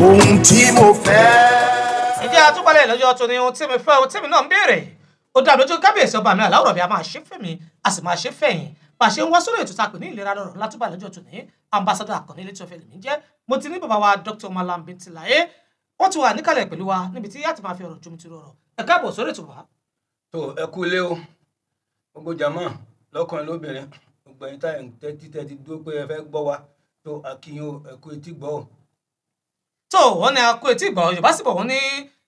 ohun tí mo fẹ́. ìjẹ́ àtúpalẹ̀ lọ́jọ́ tó ní ohun tí mi fẹ́ ohun tí mi náà ń béèrè ó dá lójú kábíyèsí ọba mi àláwùrọ̀ bí a máa ṣe fẹ́mi a sì máa ṣe fẹ̀yìn bá a ṣe ń wá sórí ètò ìtàpè ní ìlera lọ́rọ̀ látúbà lọ́jọ́ tó ní ambassador Àkànní Ilé tí ó fẹ́ lèmi jẹ́ mo ti ní bàbá wa Dr. Mallam Bintilaye wọ́n ti wà níkàlẹ̀ pẹ̀lú wa níbi tí yàtọ̀ máa fi ọ̀rọ̀ jomitoro ọ̀rọ̀ ẹ káàbọ̀ sórí ètò wa. tó ẹ kú ilé o gbogbo jàmọ́ lọ́kùnrin lóbìnrin gbogbo ẹ̀yin táyà ń tẹ́tí dúró pé ẹ fẹ́ gbọ́ wa tó akínyìn o ẹ kú etí gbọ́ o. tó wọn ní akó etí ìgbà Yorùbá sì bọ̀ wọ́n ní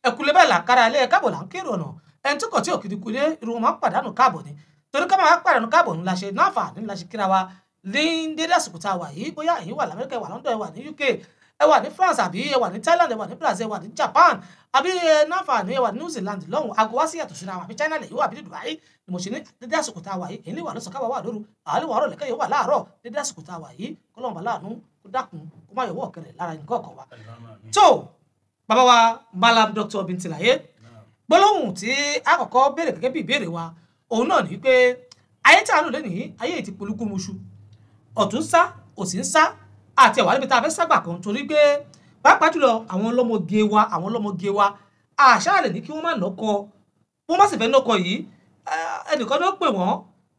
ẹkùlé bẹ́ẹ̀ làkàrà ilé káàbọ̀ là ń kéré ọ̀nà ẹni tó kàn tí òkìdí kulé irun wọn máa ń pàdánù káàbọ̀ ni torí ká máa pàdánù káàbọ̀ ńlá ṣe náfààní ńlá ṣe kíra wa ní dédé àsìkò tá a wà yìí bóyá ẹ̀yin wà lamẹ́ríkà ẹ wà London ẹ wà ní UK ẹ wà ní France àbí ẹ wà ní Thailand ẹ wà ní Brazil ẹ wà ní Japan àbí náfààní ẹ wà ní New Zealand lọ́hùn aago wá sí yàtọ̀ síra wọn àbí China lè yíwà àbí Dubai ni mo ṣe ní dédé àsìkò tá a wà yìí èyí lè wà lọ́sàn káwà wà lóru àálẹ́ wà rọ̀lẹ́kẹ́ yóò wà láàárọ̀ dédé àsìkò tá a wà yìí kọ́lọ́mù bá láàánú kó dákun kó má yọwọ́ ọ̀kẹ́rẹ́ lára nǹkan ọ̀kan wa. tó bàbá wa Mallam Dr. Bintilaye gbólóhùn tí a kọ́kọ́ béèrè gẹ́gẹ́ bí ìbéèrè wa òun náà ní pé ayé tí a lò lẹ́nìí ayé ti polúkúmuṣu ọ̀tún sá òsì ń sá àti ẹ̀wà níbi tá a fẹ́ ságbà kan torí pé pàápàá jùlọ àwọn ọlọ́mọge wa àṣà lè ní kí wọ́n má nọ́kọ wọ́n má sì fẹ́ nọ́kọ yìí ẹnìkan ló pè wọ́n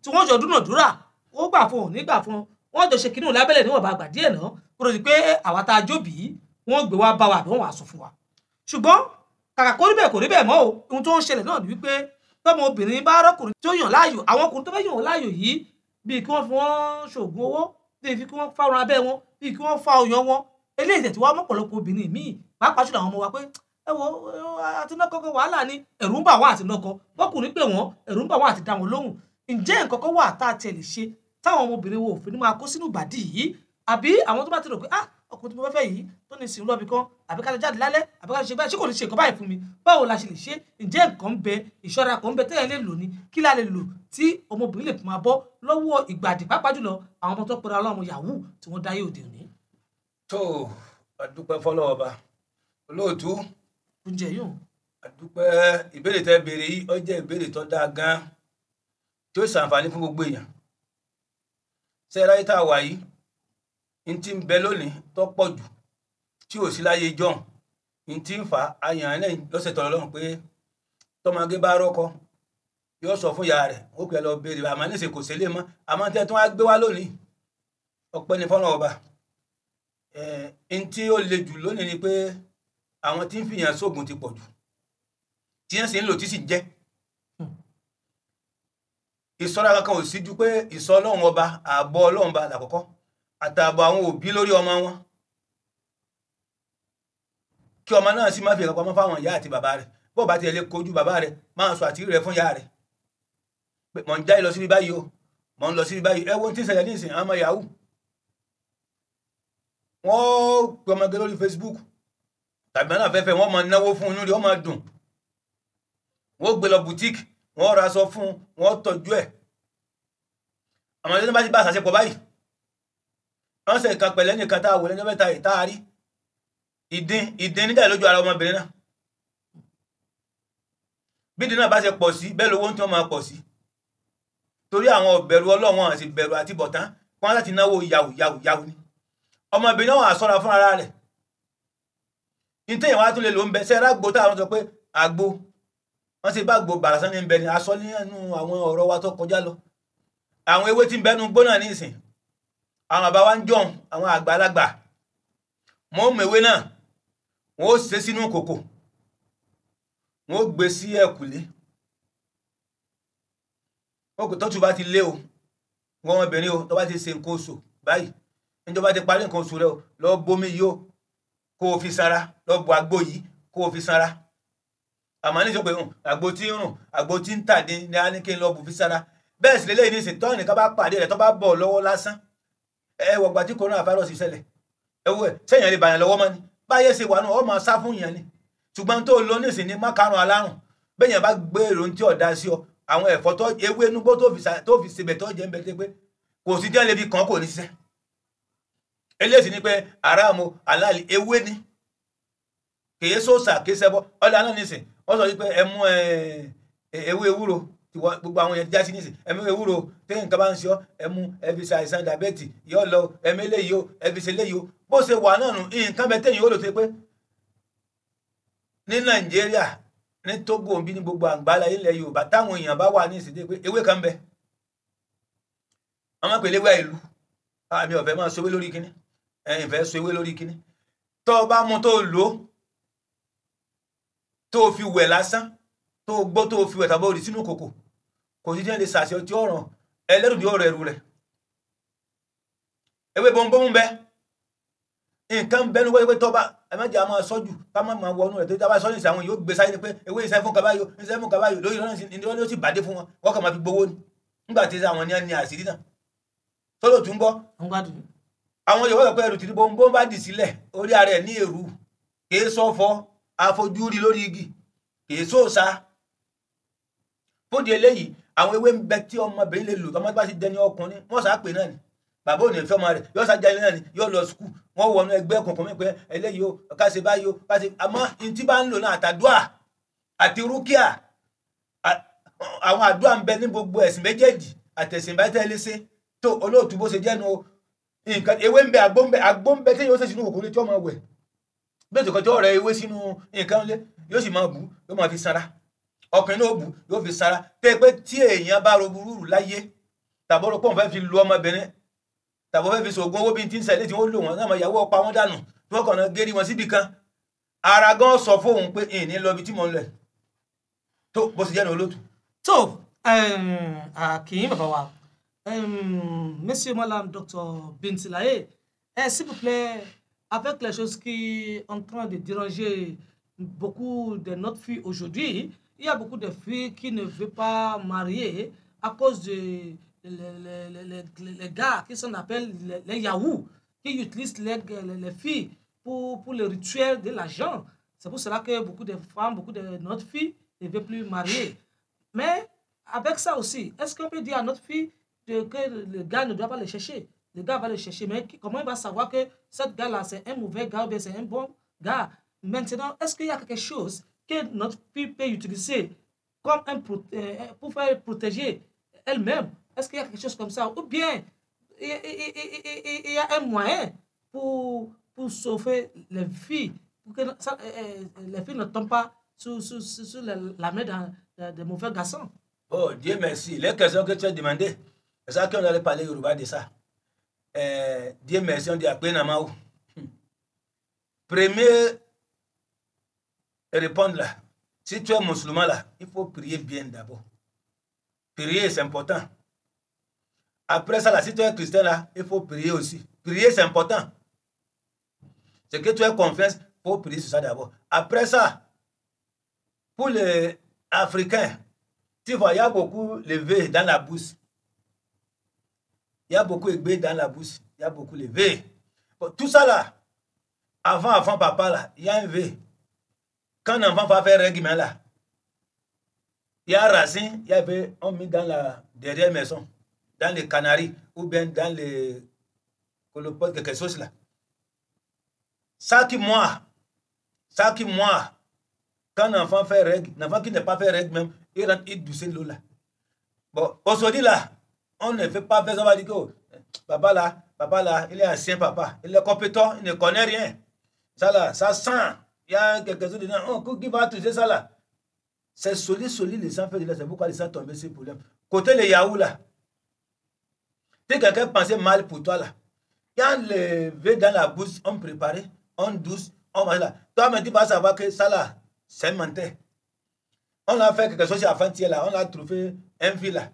tí wọ́n jọ dúnàdúrà ó gbà fún òun nígbà fún wọ́n jọ ṣe kínní lábẹ́lẹ̀ níwọ̀nba àgbà díẹ̀ náà kúrò ní pé àwa tá a jóbi wọ́n gbé wá bá wa àbí wọ́n wàá sọ fún wa ṣùgbọ́n kàkà kó rí bẹ́ẹ̀ kò rí bẹ́ẹ̀ mọ́ o ohun tó ń ṣẹlẹ̀ náà ni wípé tọ́mọ obìnrin bá rọ́kùnrin tó yàn láàyò àwọn ọkùnrin tó fẹ́ yàn láàyò yìí bíi kí wọ́n fi wọ́n ṣoògùn owó bíi kí wọ́n fárun abẹ́ wọn bíi kí wọ́n fa ọyàn wọn eléyìí tẹ̀ tí wọ́n mọ̀pọ̀lọpọ̀ obìnrin míì pàápàá jùlọ àwọn ọmọ wa pé ẹ wo àtinúkọ kan wàhálà ni ẹ̀rù ń bà wọ́n àtinúkọ bọ́kùnrin pé wọ́n ẹ̀rù ń bà wọ́n àti dá wọn lóhùn ǹjẹ́ nǹkan kan wà tá a tiẹ̀ lè ṣe táwọn ọmọbìnrin wo òfin máa kó sínú ìgbàdí yìí àbí àwọn tó bá ti rò pé ọkùnrin tí mo fẹ́ yìí tó ní sìn lọ́bì kan àbí ká lè jáde lálẹ́ àbí ká lè ṣe báyìí ṣé kò ní ṣe nǹkan báyìí fún mi báwo la ṣe lè ṣe ǹjẹ́ nǹkan ń bẹ ìṣọ́ra kan ń bẹ tẹ́yẹ̀ lè lò ní kí la lè lò tí ọmọbìnrin lè fi máa bọ́ lọ́wọ́ ìgbàdì pàápàá jùlọ àwọn ọmọ tó pera ọlọ́mọ yahoo tí wọ́n dáyé òde òní. tó àdúpẹ́ fọlọ́wọ́ bá olóòtú oúnjẹ yóò. àdúpẹ́ ìbéèrè tẹ́ béèrè yìí ó jẹ́ ìbéèrè tó dáa gan tí ó ṣàǹfààní fún gbogbo èèyàn sẹ́ẹ̀rá yìí tá a wà yìí n ti ń bẹ lónìí tó pọ̀ jù tí ò sí láyé john n ti ń fa àyàn náà lọ́sẹ̀ tọ̀rọ̀ lọ́rùn pé tọmọge bá rọ́kọ yóò sọ fún ìyá rẹ̀ ó pẹ́ lọ béèrè àmọ́ níṣẹ́ kò sílé mọ́ àmọ́ tẹ́ tí wọ́n á gbé wá lónìí ọpẹ́ ní fọ́nà ọba n tí ó le jù lónìí ni pé àwọn tí ń fìyàn sóògùn ti pọ̀ jù tí wọ́n sì ń lò tí sì jẹ́ ìṣọ́ra kankan ò sí ju pé ìṣọ́ ọlọ́run ọba ààbọ̀ ọlọ́run ọba làkọ́kọ́ àtààbọ̀ àwọn òbí lórí ọmọ wọn kí ọmọ náà sì má fi ìkàpamọ́ fáwọn ìyá àti bàbá rẹ̀ bó bá tiẹ̀ lè kojú bàbá rẹ̀ máa sọ àtìrí rẹ̀ fún ìyá rẹ̀ pé mọ̀ ń jáde lọ síbi báyìí o mọ̀ ń lọ síbi báyìí ẹ wo tí ń ṣẹlẹ̀ ní ìsìn àwọn ọmọ yahoo wọ́n pe ọmọge lórí Facebook tàbí náà fẹ́fẹ́ wọ́n máa náwó fún inú rẹ̀ wọ́n máa dùn wọ́n gbé lọ boutique wọ́n ra aṣọ fún wọ́n tọ́jú ẹ̀ àwọn ẹni tó bá ti bá àṣàṣepọ̀ báyìí wọ́n ṣe ìka pẹ̀lẹ́ nìkan tá a wò lẹ́jọ́ mẹ́ta yìí tá a rí ìdín níjà lójú ara ọmọbìnrin náà bí ìdín náà bá ṣe pọ̀ sí bẹ́ẹ̀ lówó tí wọ́n máa pọ̀ sí torí àwọn ọ̀bẹ̀rù ọlọ́wọ́n àti bẹ̀rù àti bọ̀tán wọ́n láti náwó yahoo ni ọmọbìnrin náà wà sọ́ra fún ara rẹ̀ ní téèyàn wá tún lè lò ń bẹ sẹ́ẹ̀rẹ́ àgbo táwọn sọ pé àgbo wọ́n sì bá àgbo bàràsán ní ń bẹ ní aṣọ nínú àwọn ọ̀rọ̀ wa tó kọjá lọ àwọn ewé tí ń bẹnu gbóná ní ìsìn àwọn àbá wa ń jọun àwọn àgbàlagbà wọn ó mèwé náà wọn ó ṣe sínú kòkò wọn ó gbé sí ẹ̀kùlé wọn kò tọ́jú bá ti lé o wọn ọmọbìnrin o tó bá ti ṣe nǹkan oṣù báyìí níjọba ti parí nǹkan oṣù rẹ o lọ bomi yìí o kó o fi sanra lọ bu àgbo yìí kó o fi sanra àmọ́ ní sọ pé àgbo tí ń rùn àgbo tí ń tàdé ní a ní kí n lọ bù fi sanra bẹ́ẹ̀ sì lélẹ́yìn ní ìsìn tọ́ nìkan bá pàdé rẹ̀ tó bá bọ̀ lọ́wọ́ lásán ẹ wọ gbà tí coronavirus ṣẹlẹ̀ ẹ wọ ẹ sẹ́yìn lè bàyàn lọ́wọ́ mọ́ ni báyé ṣe wà náà ọ máa sá fún yẹn ni ṣùgbọ́n tó lọ nísìn ní mákàrún alárùn bẹ́ẹ̀ yẹn bá gbé èrò tí ọ̀dà sí ọ àwọn ẹ̀fọ́ tó ewé núgbó tó fi ṣebẹ̀ tó jẹ́ ń bẹ́ẹ̀ pé kò sí jẹ́ lébi kan kò ní ṣiṣẹ́ eléyìí ni pé aráàmù aláàlì ewé ni kèé sóòsà kèé ṣẹbọ ọ̀dà náà nísìn wọ́n sọ wípé ẹ mú ewé ewúro gbogbo àwọn yẹn já sí nísìn ẹmú ewúro téyìn kan bá ń ṣe ọ ẹmú ẹfi ṣe àìsàn dàbẹ́tì yọ lọ ẹmí eléyìí o ẹfi ṣe eléyìí o bó ṣe wà náà nù nǹkan bẹ téyìn ó lò tó pé ní Nàìjíríà ní Togo bí ní gbogbo àgbálá ilẹ̀ Yorùbá táwọn èèyàn bá wà ní ìsìndé pé ewé kan bẹ àwọn pèlè wá ìlú àmì ọ̀fẹ́ máa sowé lórí kíní ẹ̀yìn fẹ́ so ewé lórí kíní tó bá mú tó lò tó fi wẹ̀ lásán tó gbọ́ tó fi wẹ̀ tàbí orí sínú kòkò kò sí jẹ́ lè sàṣẹ ọtí ọ̀ràn ẹlẹ́rù ní ọ̀rọ̀ ẹrù rẹ̀ ewé bọ́nbọ́n bẹ nǹkan bẹnu wáyé pé tọ́ba ẹ̀mẹ́jì a máa sọ́jù ká má máa wọnú rẹ̀ tó dábàá sọ́jù sí àwọn yóò gbé sáyé ni pé ewé iṣẹ́ fún kabayo lórí ìrọ́lẹ́ ló sì bàdé fún wọn wọ́n kàn máa fi gbowó ni nígbà tí àwọn ní àṣírí náà tó lò tún gbọ́ àwọn Yorùbá sọ pé ẹrù tìrìbọn bó bá dì sílẹ̀ orí ara ẹ̀ ní èrú kìí sọ́fọ́ àfojúrí lórí igi kìí sóòsà fúndì eléyìí àwọn ewé ń bẹ tí ọmọbìnrin lè lò tọmọ bá ti dẹni ọkùnrin wọn sá pè náà ni bàbá òní ìfẹ́ ọmọ rẹ̀ yóò sá jáde náà ni yóò lọ sùkúù wọn wọnú ẹgbẹ́ kọ̀ọ̀kan mi pé eléyìí o ká ṣe báyìí o ká ṣe àmọ́ ntí bá ń lò náà àtàdúà àti rúkìá àwọn àdúà ń bẹ ní gbogbo ẹ̀sìn méjèèjì àtẹ̀sìn bá tẹ́lẹ̀ ṣe tó olóòtú bó ṣe jẹ́nu o nǹkan ewé ń bẹ àgbo ń bẹ tí yóò ṣe sínú kòkòrò tí ó máa wẹ̀ bẹ́ẹ̀ tó kọjọ́ rẹ̀ ewé sínú nǹkan lé yóò sì máa bù yóò máa fi sanra ọkùnrin náà bù yóò fi sanra tẹ́ pé tí èèyàn bá ro burúkú láyé tàbí ọ̀rọ̀ pọ̀ fẹ́ fi lu ọmọbìnrin tàbí fẹ́ fi sògùn owó bí n ti ń ṣẹlẹ̀ tí wọ́n lò wọ́n náà máa yàwó ọ̀pá wọn dànù tí wọ́n kàn náà gérí wọn síbi kan ara gan sọ fóun pé ìní lọ ibi tí mo ń lẹ̀ tó bó ṣe jẹ́ ní olóòtú. tó kì í bàbá wa monsieur Malam Dr Bintilaye s'il vous plaît avec les choses qui sont en train de déranger beaucoup de notre filles aujourd'hui, il y a beaucoup de filles qui ne veulent pas marier à cause de les gars qui s'en appellent les Yahoo, qui utilisent les filles pour le rituel de l'argent. C'est pour cela que beaucoup de femmes, beaucoup de notre filles ne veulent plus marier. Mais avec ça aussi, est-ce qu'on peut dire à notre fille que le gars ne doit pas les chercher? Le gars va le chercher, mais comment il va savoir que ce gars-là, c'est un mauvais gars ou bien c'est un bon gars? Maintenant, est-ce qu'il y a quelque chose que notre fille peut utiliser comme pour faire protéger elle-même? Est-ce qu'il y a quelque chose comme ça? Ou bien, il y a un moyen pour sauver les filles, pour que les filles ne tombent pas sur la main de mauvais garçons? Oh, Dieu merci. Les questions que tu as demandées, c'est ça qu'on allait parler Yoruba de ça. Dieu merci, on dit à Pénamaou. Premier répondre là, si tu es musulman là, il faut prier bien d'abord. Prier, c'est important. Après ça là, si tu es chrétien là, il faut prier aussi. Prier, c'est important. C'est que tu as confiance, il faut prier sur ça d'abord. Après ça, pour les Africains, tu vois, il y a beaucoup levé dans la bouche. Il y a beaucoup élevé dans la bouche. Il y a beaucoup levé. Bon, tout ça là, avant papa là, il y a un V. Quand un enfant va faire règlement là, il y a racine, il y a V, on met dans la derrière maison, dans les Canaries, ou bien dans les colopodes, quelque chose là. Ça qui moi, quand un enfant fait règle, un enfant qui n'a pas fait règle même, il rentre, il douce l'eau là. Bon, aujourd'hui là, on ne fait pas faire ça, on va dire que papa là, il est ancien papa, il est compétent, il ne connaît rien. Ça là, ça sent, il y a quelque chose dedans, oh, qui va toucher ça là. C'est solide, les enfants de là, c'est pourquoi les enfants tombent sur le problème. Côté les Yahoo là, si quelqu'un pensait mal pour toi là, il y a le verre dans la bouche, on prépare, on douce, on mange là. Toi, mais tu vas savoir que ça là, c'est menteur. On a fait quelque chose avant-hier là, on a trouvé un fil là.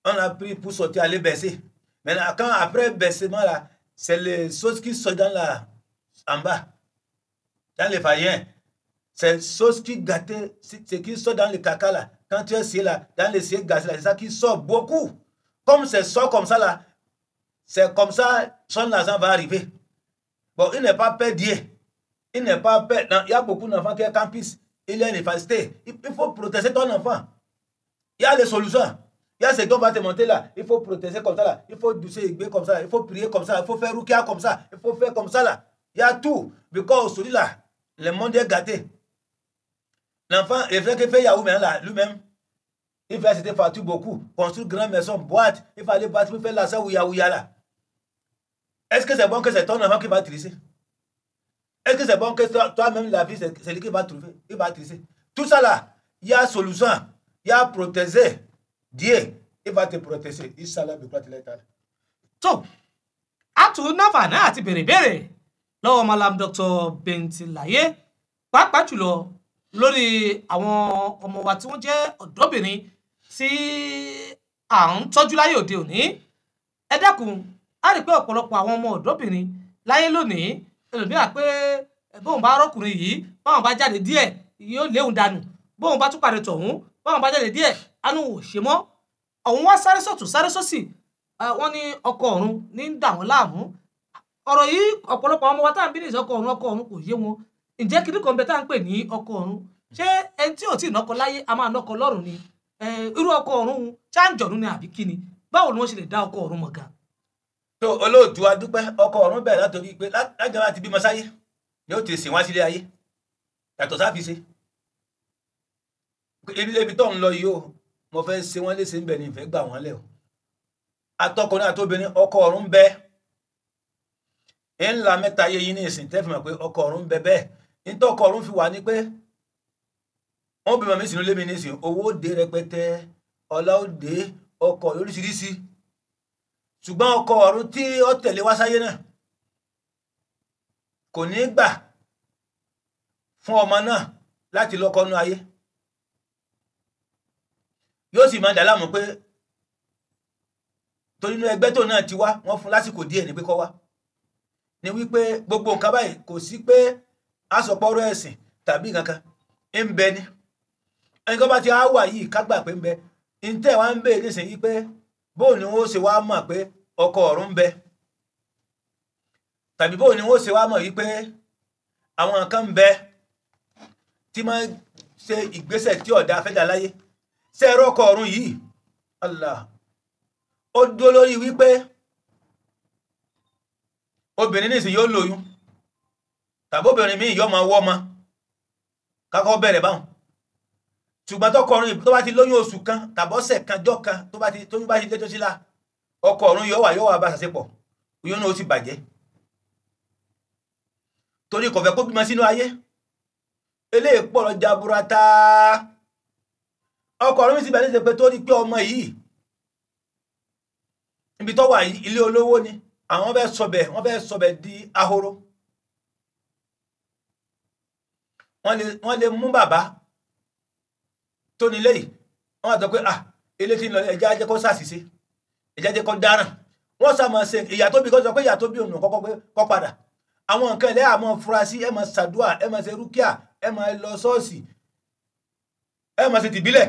On a pris pour sortir, aller baisser. Maintenant, quand après baissement là, c'est les choses qui sont dans la, en bas, dans les faillants. C'est les choses qui gâtent, c'est qui sont dans le caca là. Quand tu es ici là, dans les ciels gaz là, c'est ça qui sort beaucoup. Comme c'est sort comme ça là, c'est comme ça, son argent va arriver. Bon, il n'est pas perdu. Il n'est pas perdu. Il y a beaucoup d'enfants qui sont campus. Il y a une efficacité. Il faut protéger ton enfant. Il y a des solutions. Il y a ce qu'on va te monter là. Il faut protéger comme ça là. Il faut doucer comme ça. Il faut prier comme ça. Il faut faire rukia comme ça. Il faut faire comme ça là. Il y a tout. Because aujourd'hui là, le monde est gâté. L'enfant, il fait que fait Yahoo, mais là, lui-même, il fait c'était fatu beaucoup construire grande maison boîte il fallait bâtir faire la ça ouya là est-ce que c'est bon que c'est ton enfant qui va trisser est-ce que c'est bon que toi-même la vie c'est lui qui va trouver il va trisser tout ça là il y a solution il y a protéger Dieu il va te protéger inshallah bi kwatile ta tó a tún náfààní àti béèrè lọ́wọ́ Malam Dr. Bintilaye pàápàá jùlọ lórí àwọn ọmọ wa tí wọ́n jẹ́ ọ̀dọ́bìnrin tí à ń tọ́jú láyé òde òní ẹ dákun a rí pé ọ̀pọ̀lọpọ̀ àwọn ọmọ ọ̀dọ́bìnrin láyé lónìí ẹlòmíràn pé bóun bá rọ́kùnrin yìí báwọn bá jáde díẹ̀ yóò léwu dànù bóun bá tún pàdé tọ̀hún báwọn bá jáde díẹ̀ anú ò ṣe mọ́ ọ̀hún wá sáré sọ̀tún sáré sósì wọ́n ní ọkọ ọ̀run ní ń dà wọ́n láàmú ọ̀rọ̀ yìí ọ̀pọ̀lọpọ̀ ọmọ wa tá à ń bí nìṣẹ́ ọkọ ọ̀run kò yé wọn ǹjẹ́ kí ní kan bẹ tá à ń pè ní ọkọ ọ̀run ṣé ẹni tí ò tí ì nọkọ láyé a máa nọkọ lọ́run ni irú ọkọ ọ̀run ṣáǹjọ̀nù ni àbí kí ni báwo ni wọ́n ṣe lè dá ọkọ ọ̀run mọ̀ gan. tó olóòtú adúpẹ́ ọkọ ọ̀run bẹ̀rẹ̀ látòrí pé lájọ́ láti bímọ sáyé ni ó ti sìn wá sílé ayé yàtọ̀ sáfi ṣe ibi tó ń lọ yìí o mo fẹ́ ṣe wọ́n léṣe ń bẹ̀ ní ìfẹ́ gbà wọ́n lẹ̀ o atọkùnrin àtobìnrin ọkọ ọ̀run bẹ ńlá mẹ́ta yé yín ní ìsìn tẹ́ fi mọ̀ pé ọkọ ọ̀run bẹ bẹ́ẹ̀ nítorí ọkọ ọ̀run fi wà ní pé wọ́n bímọ mi sínú lémi ní ìsìn owó òde rẹpẹtẹ ọlá òde ọkọ oríṣiríṣi ṣùgbọ́n ọkọ ọ̀run tí ó tẹ̀lé wá sáyé náà kò ní gbà fún ọmọ náà láti lọ́kọ nú ayé yóò sì máa dà láàmú pé torí inú ẹgbẹ́ tó náà ti wá wọ́n fún lásìkò díẹ̀ ní pé kó wá ni wípé gbogbo nǹkan báyìí kò sí pé asọ̀pọ̀rọ̀ ẹ̀sìn tàbí kankan ń bẹ ní ẹni tó bá ti wà yìí ká gbà pé ń bẹ ntẹ́ wa ń bèèrè nísìnyí pé bóò ni wọ́n ṣe wá mọ̀ pé ọkọ ọ̀run ń bẹ tàbí bóò ni wọ́n ṣe wá mọ̀ wípé àwọn kan ń bẹ tí máa ń ṣe ìgbésẹ̀ tí ọ̀dà fẹ́jà láyé ṣe ẹ̀rọ ọkọ ọ̀run yìí Allah ó dúró lórí wípé obìnrin nísìn yóò lóyún tàbí obìnrin míì yóò máa wọ́ ọmọ kákọ́ bẹ̀rẹ̀ báwọn ṣùgbọ́n tọkọ ọ̀run tó bá ti lóyún oṣù kan tàbọ́sẹ̀ kan jọ́ kan tó bá ti lé tó sí la ọkọ ọ̀run yóò wà bá ṣàṣepọ̀ oyún náà ó sì bàjẹ́ torí kò fẹ́ kó bímọ sínú ayé eléyìí pọ̀ lọ jaburata ọkọ ọ̀run mi sì bẹ̀rẹ̀ ní ṣe pé torí pé ọmọ yìí ibi tó wà yìí ilé olówó ni àwọn wọ́n fẹ́ sọbẹ̀ di ahoro wọ́n lè mú bàbá tó nílé yìí wọ́n wá sọ pé ilé tí ń lọ ẹja jẹ́ kó ṣàṣìṣe ẹja jẹ́ kó dáràn wọ́n sàmọ̀ ṣe ìyá tó bí kó sọ pé ìyá tó bí òun kọ́kọ́ pé kó padà àwọn nǹkan ilẹ̀ àmọ́ furasí ẹ máa ṣàdúà ẹ máa ṣe rúkìá ẹ máa lọ ṣọ́ọ̀ṣì ẹ máa ṣe tìbílẹ̀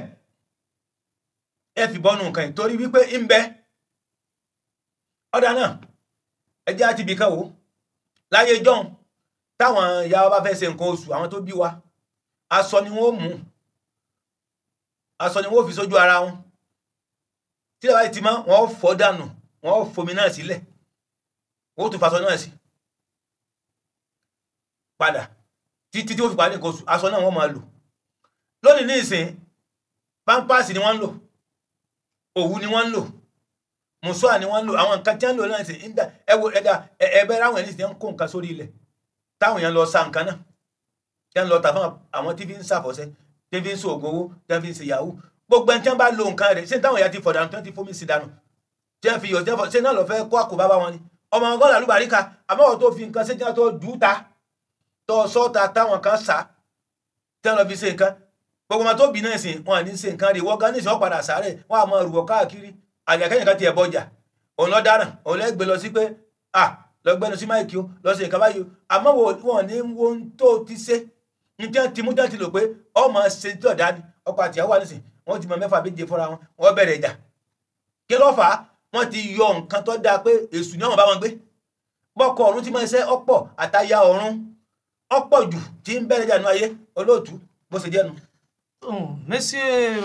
ẹ fi bọ́nu nǹkan yìí torí wípé ń bẹ ọ̀dà náà ẹjẹ́ àti ibì kan wò láyé john táwọn ìyá wa bá fẹ́ ṣe nǹkan oṣù àwọn tó bí wa aṣọ ni wọ́n mú aṣọ ni wọ́n fi sójú ara wọn tí ìyá ti mọ́ wọ́n fọ́ dànù wọ́n fomi náà sílẹ̀ wọ́n tún faṣọ náà sí padà títí tí wọ́n fi parí nǹkan oṣù aṣọ náà wọ́n máa lò lónìí ní ìsìn pampers ni wọ́n ń lò òwú ni wọ́n ń lò mùsùlùmí ni wọ́n ń lò àwọn nǹkan tí wọ́n ń lò náà sí ẹbẹ́ ráwọn ẹni sì ń kó nǹkan sórí ilẹ̀ táwọn èèyàn lọ sa nǹkan náà tí wọ́n lọ tà fún àwọn tí fi ń ṣàfọ̀ṣẹ́ tí fi ń so ògùn owó tí wọ́n fi ń ṣe yahoo gbogbo ẹni tí wọ́n bá lo nǹkan rẹ̀ ṣé táwọn èèyàn ti fọ̀ dànù tí wọ́n ti fómi sí dànù tí wọ́n fi yọ̀ ṣé náà lọ fẹ́ kó àkóbá bá wọn ni ọmọ ọgọ́ làlúbàríkà àmọ́ ọ̀ tó fi nǹkan ṣé tí wọ́n tó dùú ta tó sọ́ta táwọn kan sá tí wọ́n lọ fi ṣe nǹkan gbogbo ọmọ tó bí náà sìn wọn à ní ṣe nǹkan rè wọ́n gan ní ìṣọ́ padà sáré wọn àmọ́ rùwọ́ káàkiri àjàkẹ́yìn kan ti ẹ̀ bọjà òun lọ dáràn òun lẹ́gbẹ́ lọ sí pé lọ gbẹ́nu sí máìkì o lọ sí nǹkan báyìí o àmọ́ wọn ní wo tó ti ṣe ní tí wọ́n ti mú jáde lò pé ọmọ ṣe tí ọ̀dá ni ọkọ àtìyàwó wà nísìn wọ́n ti mọ mẹ́fà méje fúnra wọn wọ́n bẹ̀rẹ̀ ìjà kí ló fà á wọ́n ti yọ nǹkan tó dáa pé èṣù ni wọ́n bá wọn gbé bọ́kọ ọ̀run ti máa ṣe ọ̀pọ̀ àtàyà ọ̀run ọ̀pọ̀ jù tí ń bẹ̀rẹ̀ ìjà nú ayé olóòtú bó ṣe jẹ́ nu. Monsieur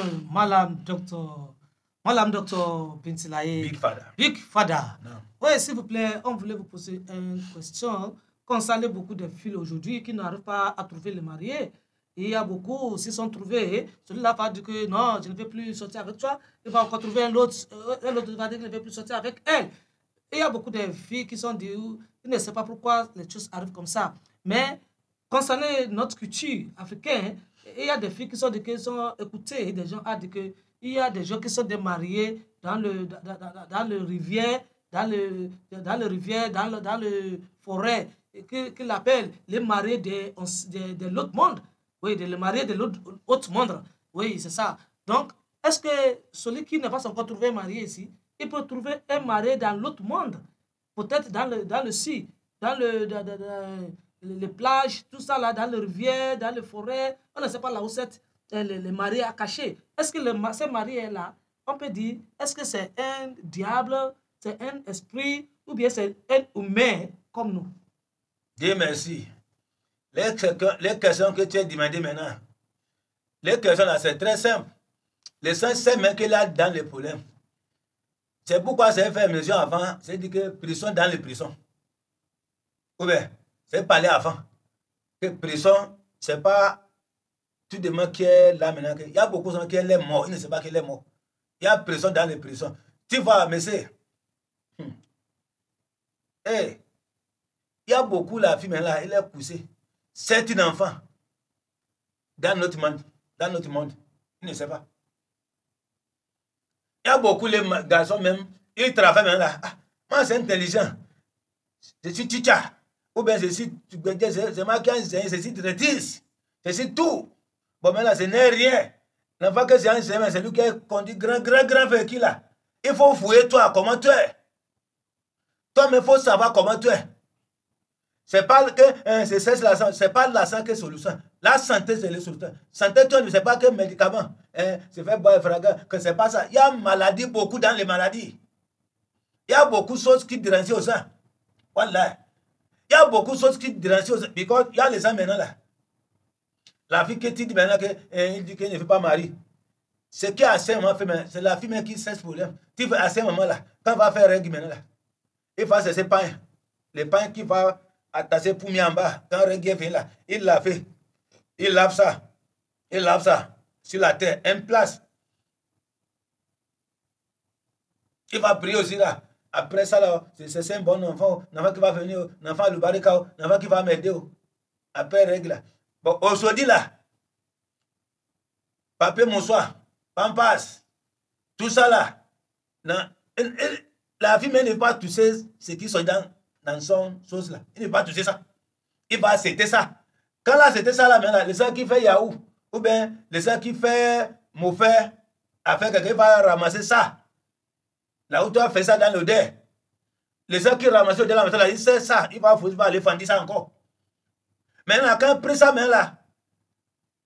Malam Dr. Bintilaye, Big Father. Oui, s'il vous plaît, on voulait vous poser une question concernant beaucoup de filles aujourd'hui qui n'arrivent pas à trouver les mariés. il y a beaucoup s'y sont trouvés. Celui-là va dire que non, je ne vais plus sortir avec toi. Il va encore trouver un autre va dire qu'il ne veut plus sortir avec elle. Il y a beaucoup de filles qui sont dit, ils ne savent pas pourquoi les choses arrivent comme ça. Mais concernant notre culture africaine, il y a des filles qui sont dit qu'elles sont écoutées, des gens ont dit que il y a des gens qui sont démariés dans le rivière, dans le forêt, qu'il appelle les mariés de l'autre monde. Oui, les mariés de l'autre monde. Oui, c'est ça. Donc, est-ce que celui qui n'a pas encore trouvé un marié ici, il peut trouver un marié dans l'autre monde? Peut-être dans le sea, dans les plages, tout ça là, dans les rivières, dans les forêts. On ne sait pas là où c'est les mariés à cacher. Est-ce que ces mariés là, on peut dire, est-ce que c'est un diable, c'est un esprit, ou bien c'est un humain comme nous? Dieu merci. Les questions que tu as demandées maintenant, les questions là, c'est très simple. Le sens, c'est même qu'il a dans les problèmes. C'est pourquoi c'est fait mesure avant, c'est dit que prison dans les prisons. Ou bien, c'est parler avant. Que prison, c'est pas tout le monde qui est là maintenant. Il y a beaucoup de gens qui sont morts, ils ne savent pas qu'il est mort. Il y a prison dans les prisons. Tu vois, monsieur. Hey, il y a beaucoup la fille maintenant, elle est poussée. C'est un enfant. Dans notre monde. Il ne sait pas. Il y a beaucoup les garçons même, ils travaillent maintenant là. Ah, moi c'est intelligent. Je suis teacher. Ou bien je suis maquillage, je suis directrice. Je suis tout. Bon maintenant ce n'est rien. L'enfant que c'est un chemin, c'est lui qui conduit grand véhicule là. Il faut fouiller toi, comment tu es. Toi, mais il faut savoir comment tu es. C'est pas que c'est pas la santé qui est solution. La santé, c'est la solution. Santé, tu ne sais pas que médicament. C'est fait boire fragrant, que c'est pas ça. Il y a maladie, beaucoup dans les maladies. Il y a beaucoup de choses qui dérangent au sang. Voilà. Il y a beaucoup de choses qui dérangent au sang. Parce qu'il y a les gens maintenant là. La fille qui dit maintenant qu'il dit qu'il ne veut pas marier. Ce qui a assez moment fait, c'est la fille qui sait ce problème. Tu veux à ce moment là, quand on va faire règle maintenant là, il faut ces pains. Les pains qui vont attacher pour en bas. Quand règle vient là, il l'a fait. Il lave ça. Il lave ça sur la terre, en place. Il va prier aussi là. Après ça, là, c'est un bon enfant. Un enfant qui va venir. Un enfant le barricade. Un enfant qui va m'aider. Après règle là. Bon, aujourd'hui là, papier moussoir, pampas, tout ça là. La fille même ne va pas toucher ce qui sont dans son sauce là. Il ne va pas toucher ça. Il va accepter ça. Quand là, c'était ça là, maintenant, les gens qui fait Yahoo, ou bien les gens qui fait mauvais, afin que quelqu'un va ramasser ça. Là où tu as fait ça dans l'odeur. Les gens qui ramassent l'odeur là, maintenant, ils savent ça. Il va aller fendre ça encore. Maintenant, quand on prend ça, maintenant là,